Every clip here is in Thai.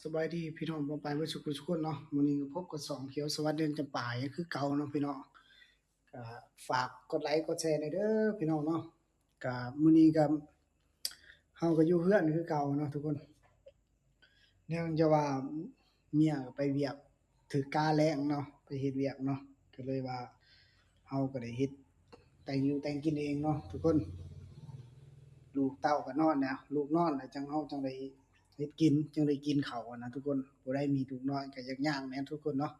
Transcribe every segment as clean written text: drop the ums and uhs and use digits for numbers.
สบายดีพี่น้องบ่ไปเบ่สุขทุกคนเนาะมื้อนี้ก็พบกับสองเขียวสวัสดิ์เดือนจำปายังคือเก่าเนาะพี่น้องก็ฝากกดไลค์กดแชร์หน่อยเด้อพี่น้องเนาะก็มื้อนี้ก็เฮาก็อยู่เรือนคือเก่าเนาะทุกคนเนื่องจากว่าเมียก็ไปเวียกถือกาแล้งเนาะไปเฮ็ดเวียกเนาะก็เลยว่าเฮาก็ได้เฮ็ดแต่งอยู่แต่งกินเองเนาะทุกคนลูกเต้าก็นอนแล้วลูกนอนแล้วจังเฮาจังได้เฮ็ดกินจังได้กินข้าวอะนะทุกคนผู้ใดมีลูกน้อยก็อยากย่างแหน่ทุกคนเนาะ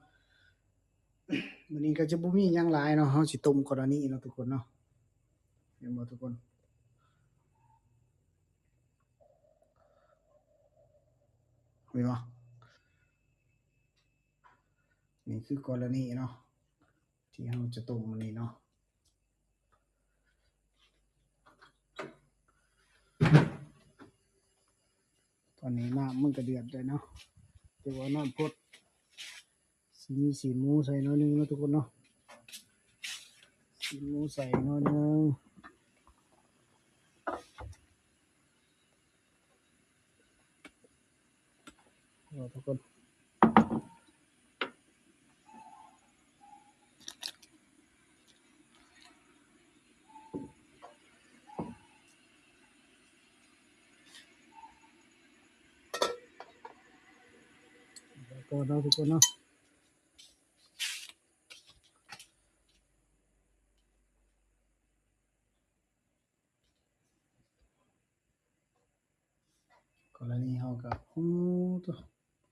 มื้อนี้ก็จะบ่มีหยังหลายเนาะเฮาสิต้มกรณีเนาะทุกคนเนาะเห็นบ่ทุกคนเห็นบ่นี่คือกรณีเนาะที่เฮาจะต้มมื้อนี้เนาะตอนนี้น้ำมันก็เดือดแล้วเนาะแต่ว่าน้ำพดสิมีสีนหมูใส่หน่อยหนึ่งเนาะทุกคนเนาะสีนหมูใส่หน่อยหนึ่งทุกคนก็เนาะทุกคนเนาะกรณีเฮาก็ตัว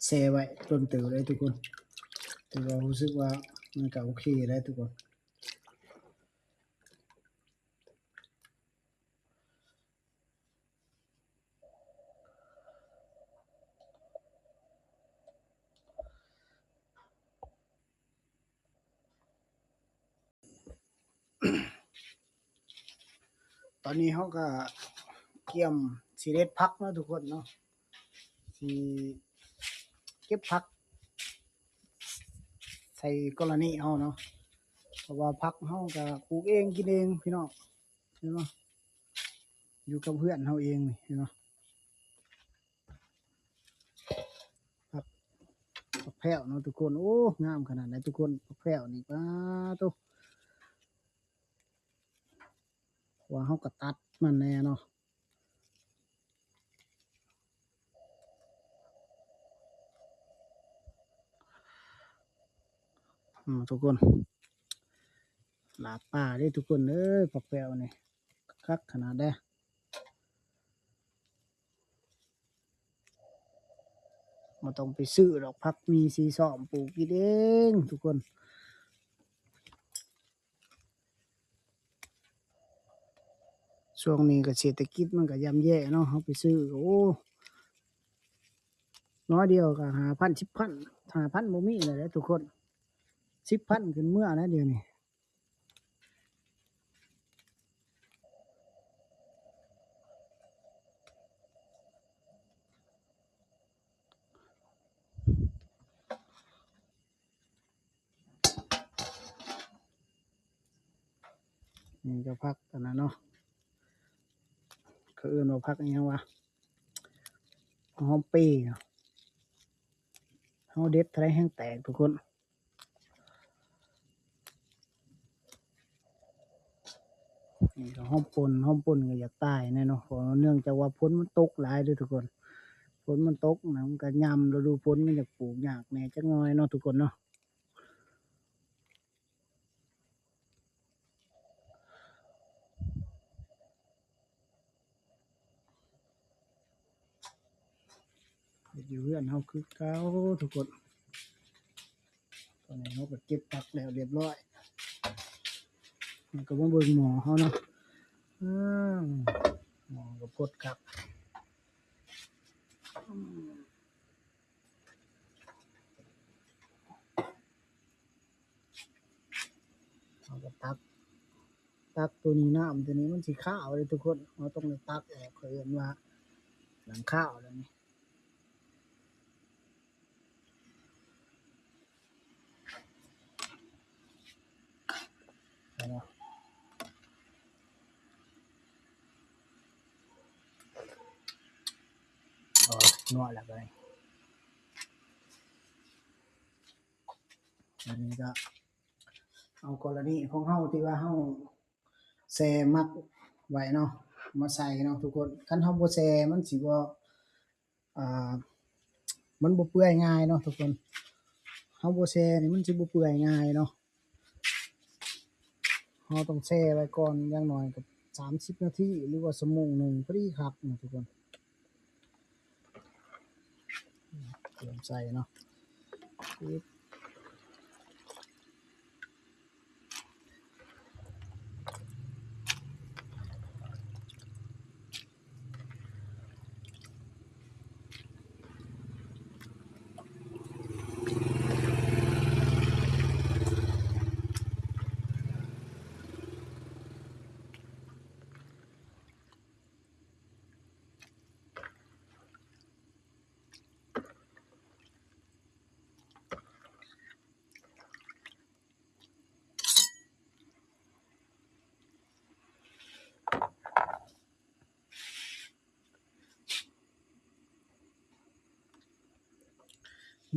แช่ไว้จนตื่นเลยทุกคนแต่ว่ารู้สึกว่ามันก็โอเคแล้วทุกคนตอนนี้เฮาก็เตรียมสิเด็ดผักเนาะทุกคนเนาะสิเก็บผักใส่กรณีเฮาเนาะเพราะว่าผักเฮาก็ปลูกเองกินเองพี่น้องเห็นบ่อยู่กับเพื่อนเฮาเองนี่เห็นบ่ผักผักแพร้วเนาะทุกคนโอ้งามขนาดไหนทุกคนผักแพร้วนี่ป๊าโตว่าเฮาก็ตัดมันแน่เนาะทุกคนลาบป่าเด้ทุกคนเอ้ยผักแพร้วนี่คักขนาดใดบ่ต้องไปซื้อดอกผักมีสีส้มปลูกกินเองทุกคนช่วงนี้ก็เศรษฐกิจมันก็ย่ำแย่เนาะเฮาไปซื้อโอ้น้อยเดียวก็5,000 10,000 5,000บ่มีเลยเด้อทุกคน10,000ขึ้นเมื่อนะเดี๋ยวนี้นี่ก็ผักอันนั้นเนาะเขาเอิ้นว่าผักอิหยังวะหอมเปรย์เฮาเด็ดเท่าไรแฮ่งแตกทุกคนนี่ก็หอมป่นก็อยากตายแน่เนาะเพราะเนื่องจากว่าฝนมันตกหลายเด้อทุกคนฝนมันตกนะมันก็ยามฤดูฝนมันอยากปลูกยากแหน่จักหน่อยเนาะทุกคนเนาะเฮ็ดอยู่เรือนเฮาคือเก่าทุกคนตอนนี้เฮาก็เก็บผักแล้วเรียบร้อยมันก็มาเบิ่งหม้อเฮาเนาะอืมหม้อก็พดครับอืมเฮาก็ตักตัวนี้น้ำตัวนี้มันสิคาวเด้อทุกคนเราต้องได้ตักออกเขาเอิ้นว่าหลังคาวแล้วนี่เนาะอ๋อนัวแล้วก็นี่ อันนี้ก็เอากรณีของเฮาที่ว่าเฮาแช่มักไว้เนาะมาใส่เนาะทุกคนคันเฮาบ่แช่มันสิบ่อ่ามันบ่เปื่อยง่ายเนาะทุกคนเฮาบ่แช่นี่มันสิบ่เปื่อยง่ายเนาะเฮาต้องแช่ไว้ก่อนอย่างน้อยก็30นาทีหรือว่าชั่วโมงหนึ่งพอดีครับเนาะทุกคนเตรียมใส่เนาะปึ๊บ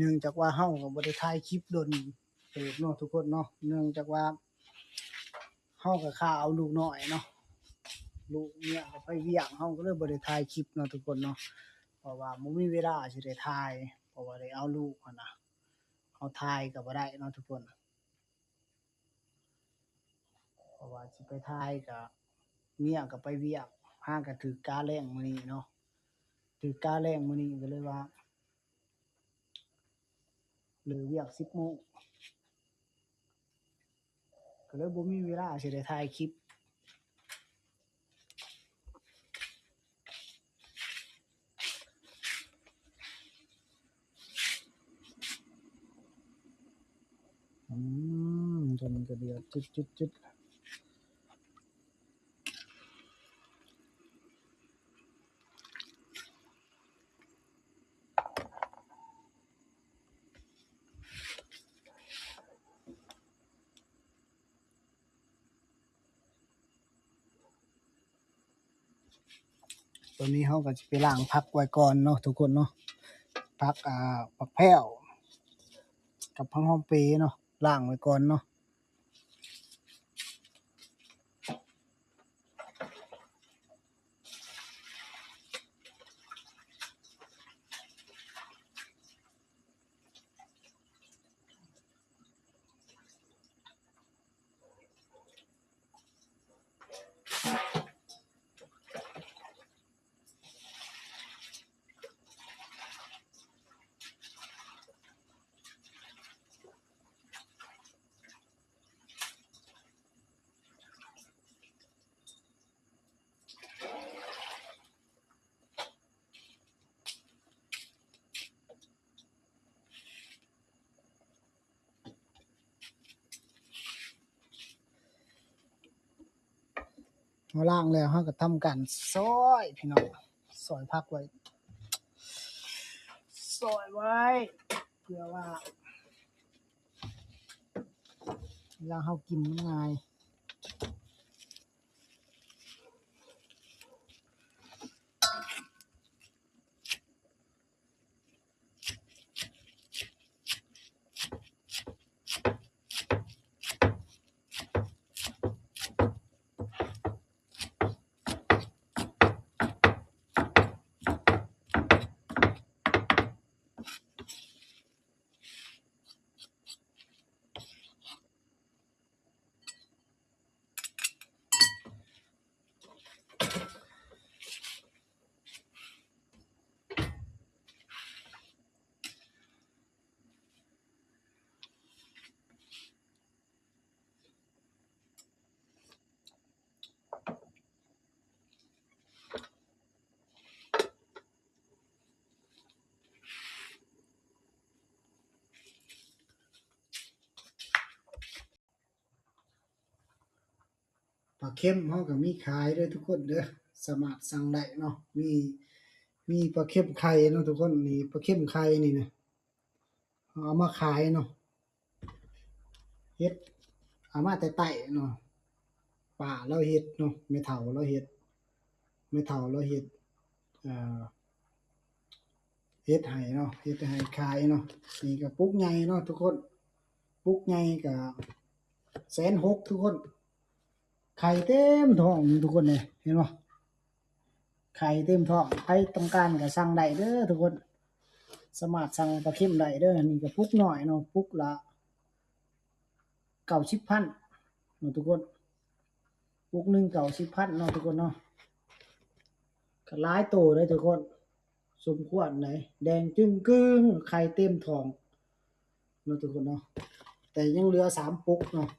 เนื่องจากว่าเฮาก็บ่ได้ถ่ายคลิปโดนเติบเนาะทุกคนเนาะเนื่องจากว่าเฮาก็ค่าเอาลูกน้อยเนาะลูกเนี่ยก็ไปเวียกเฮาก็เลยบ่ได้ถ่ายคลิปเนาะทุกคนเนาะเพราะว่าบ่มีเวลาสิได้ถ่ายเพราะว่าได้เอาลูกหั้นน่ะเฮาถ่ายก็บ่ได้เนาะทุกคนเพราะว่าสิไปถ่ายก็เมียก็ไปเวียกห่าก็ถูกกาแล้งมื้อนี้เนาะถูกกาแล้งมื้อนี้ก็เลยว่าเลิกเวียก10:00นก็เลยบ่มีเวลาสิได้ถ่ายคลิปตอนนี้ก็เดือดจุดๆๆตอนนี้เฮาก็สิไปล้างผักไว้ก่อนเนาะทุกคนเนาะผักผักแพ้วกับผักหอมเปรย์เนาะล้างไว้ก่อนเนาะเฮาล้างแล้วเฮาก็ทำการซอยพี่น้องซอยผักไว้ซอยไว้เพื่อว่าเวลาเฮากินมันง่ายปลาเค็มเฮาก็มีขายเด้อทุกคนเด้อสามารถสั่งได้เนาะมีปลาเค็มไข่เนาะทุกคนนี่ปลาเค็มไข่นี่นะเอามาขายเนาะเฮ็ดเอามาแต่ไต้เนาะป้าเลาเฮ็ดเนาะแม่เฒ่าเลาเฮ็ดแม่เฒ่าเลาเฮ็ดเอ่อเฮ็ดให้เนาะเฮ็ดให้ขายเนาะนี่ก็ปุกใหญ่เนาะทุกคนปุ ปุกใหญ่ก็160,000ทุกคนไข่เต็มท้องทุกคนเลยเห็นบ่ไข่เต็มท้องใครต้องการก็สั่งได้เด้อทุกคนสามารถสั่งปลาเค็มได้เด้อนี่ก็ปุกน้อยเนาะปุกละ90,000เนาะทุกคนปุกหนึง90,000เนาะทุกคนเนาะก็หลายโตเลยทุกคนสมควรเลยแดงจึ้งกึ้งไข่เต็มท้องเนาะทุกคนเนาะแต่ยังเหลือ3ปุกเนาะ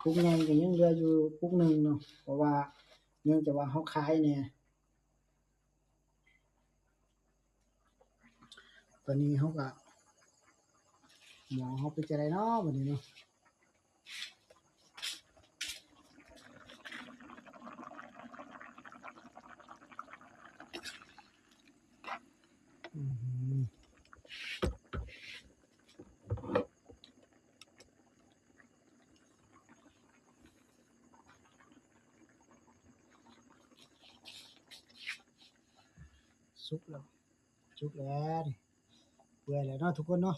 ปุกใหญ่ก็ยังเหลืออยู่ปุกหนึงเนาะเพราะว่าเนื่องจากว่าเฮาขายเนี่ยตอนนี้เฮาก็หมอเฮาเป็นจังได๋เนาะบัดนี้เนาะอื้อฮือสุกแล้วสุกแล้วนี่เปื่อยแล้วเนาะทุกคนเนาะ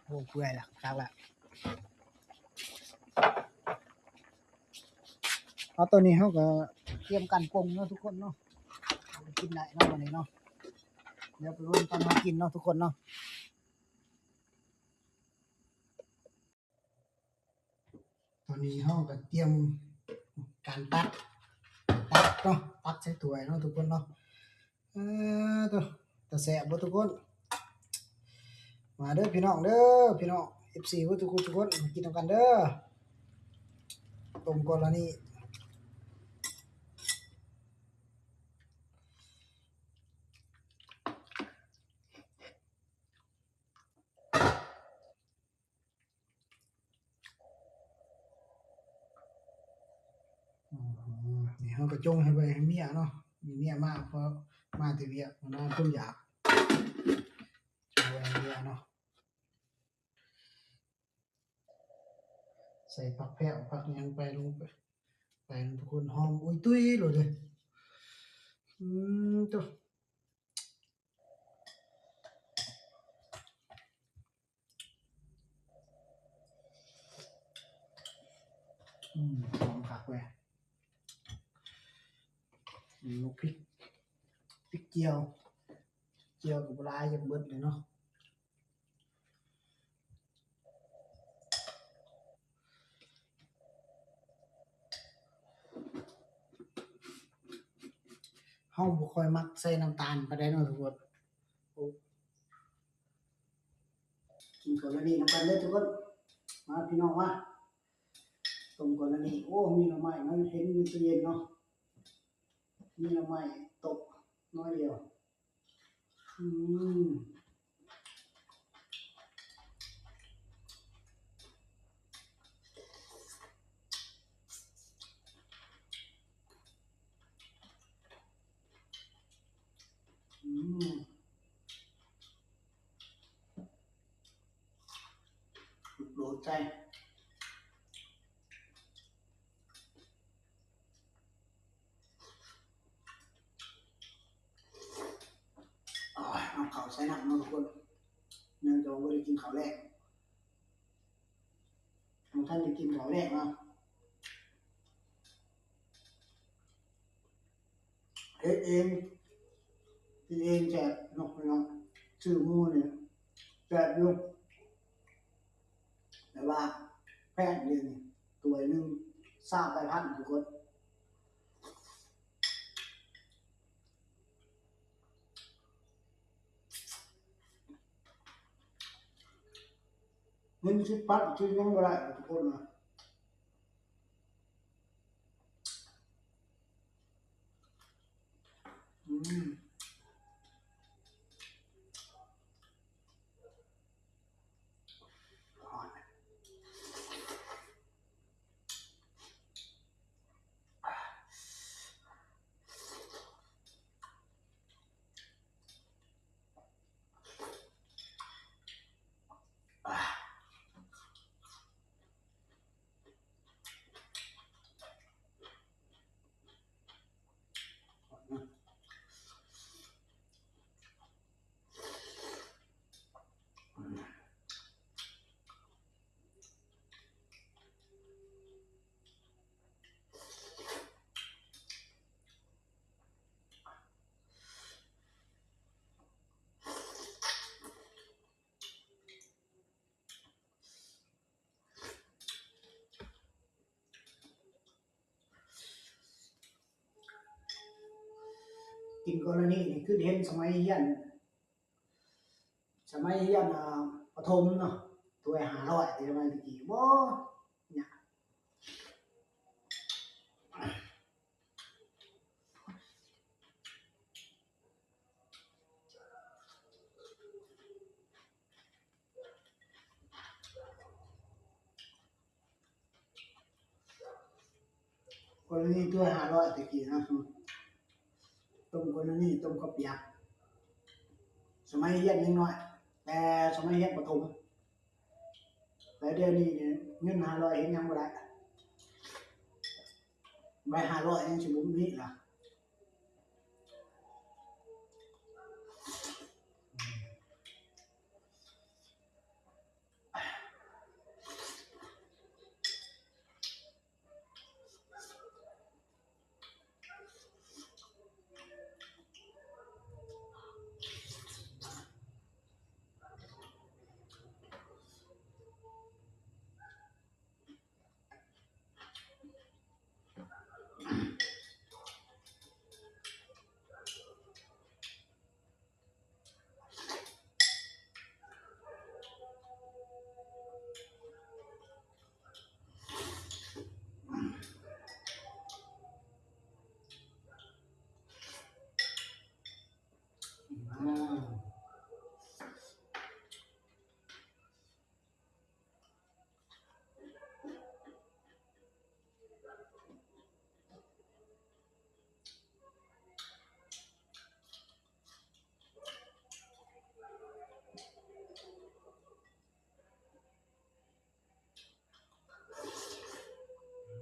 โอ้เปื่อยแล้วคักแล้วเอาตัวนี้เฮาก็เตรียมกันปรุงเนาะทุกคนเนาะเอาไปกินได้เนาะบัดนี้เนาะเดี๋ยวไปลุ้นตอนเฮากินเนาะทุกคนเนาะตอนนี้เฮาก็เตรียมการตักเนาะตักใส่ถ้วยเนาะทุกคนเนาะเอตัวตาแซ่บบ่ทุกคนมาเด้อพี่น้องเด้อพี่น้อง FC เบิดทุกคนมากินนำกันเด้อต้มก่อนแล้วนี่นี่เฮาก็จงให้ไว้ให้เมียเนาะมีเมียมาเพราะมาแต่เวียกนอนคนอยากจงไว้ให้เมียเนาะใส่ผักแพ้วผักหยังไปลงไปทุกคนหอมอุ้ยตุ้ยโลดเลยตัวหอมคักเว้ยลูกพริกเจียวกับปลาอย่างเบิดเลยเนาะเฮาบ่ค่อยมักใส่น้ำตาลปานใดเนาะทุกคนโอ้กินก่อนแล้วนี่นำกันเด้อทุกคนมาพี่น้องมาต้มก่อนแล้วนี่โอ้มีหน่อไม้เนาะเห็นในตู้เย็นเนาะมีหน่อไม้ตกน้อยเดียวอืมอืมโดดใจเอาข้าวใส่น้ำเนาะทุกคนเนื่องจากว่าบ่ได้กินข้าวแรกบางท่านได้กินข้าวแรกเนาะเฮ็ดเองกินเองแจกเนาะพี่น้องซื้อหมู่เนี่ยแจกอยู่แต่ว่าแพงเดือนนี่ถ้วยหนึง28,000ทุกคนเงิน10,000ซื้อหยังบ่ได้ทุกคนนะอืม กินกรณีนี่คือเห็นสมัยเรียนประถมเนาะถ้วย500แต่สมัยตะกี้บ่เนี่ยกรณีถ้วย500ตะกี้นะต้มกรณีต้มข้าวเปียกสมัยเรียนยังน้อยแต่สมัยเรียนประถมแต่เดี๋ยวนี้เนี่ยเงิน500เห็นยังบ่ได้ใบ500ยังสิบ่มีล่ะอืม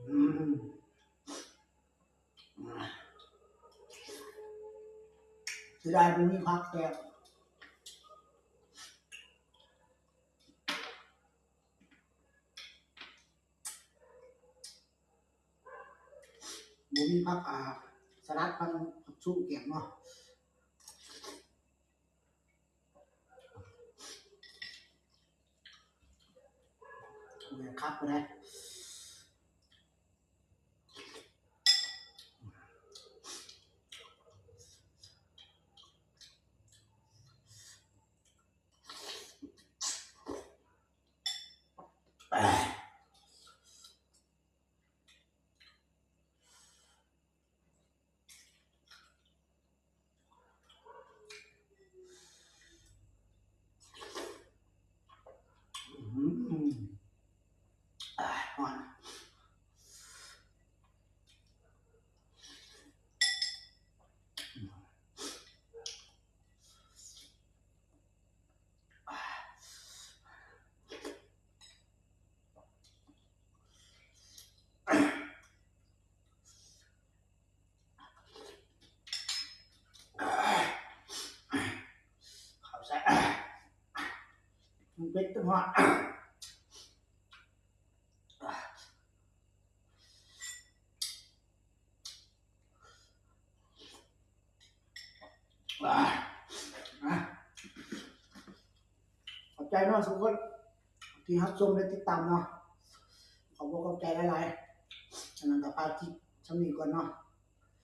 อืมเสียดายบ่มีผักแต่บ่มีผักสลัดมันผักสู้แกงเนาะเนี่ยคักบ่ได้อืมฮ้อนข้าวใส่มันเป็ดจังฮ้อนนะขอบใจเนาะทุกคนที่รับชมและติดตามเนาะขอบคุณขอบใจหลายๆฉะนั้นก็พาที่สำนีก่อนเนาะ